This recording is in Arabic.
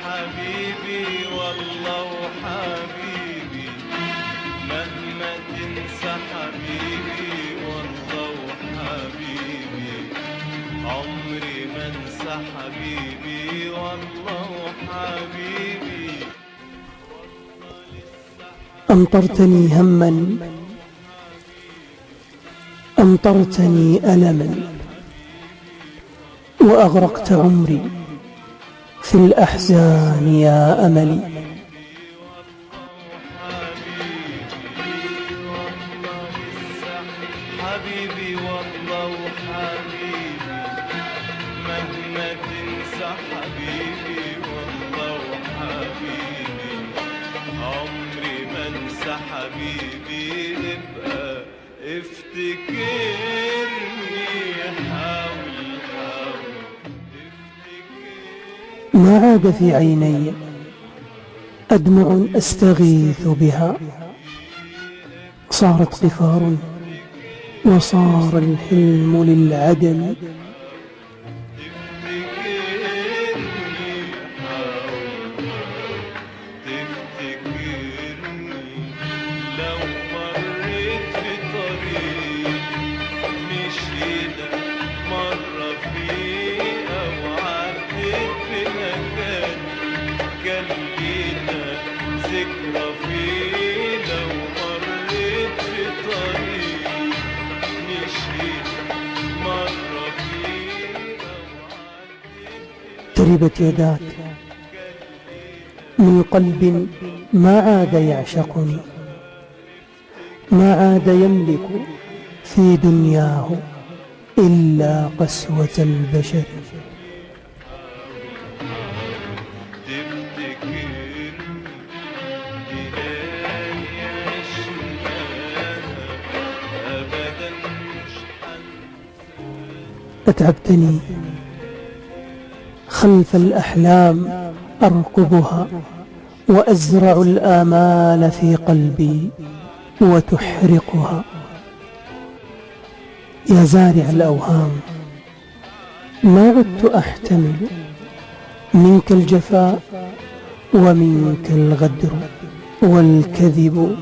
حبيبي والله وحبيبي، مهما تنسى حبيبي والله وحبيبي، عمري ما انسى حبيبي والله وحبيبي. أمطرتني هما، أمطرتني ألما، وأغرقت عمري في الأحزان يا أملي. حبيبي والله وحبيبي، مهما تنسى حبيبي والله وحبيبي، عمري ما انسى حبيبي. ابقى افتكرني، حاول افتكرني. ما عاد في عيني أدمع أستغيث بها، صارت قفار وصار الحلم للعدم. لو مريت في طريق مشينا مرة فيه، أو عديت في مكان كان لينا ذكرى فيه، لو مريت في طريق مشينا مرة فيه، أو عديت. تربت يداك من قلب ما عاد يعشقني، ما عاد يملك في دنياه إلا قسوة البشر. أتعبتني خلف الأحلام أرقبها، وأزرع الآمال في قلبي وتحرقها. يا زارع الأوهام، ما عدت أحتمل منك الجفاء ومنك الغدر والكذب.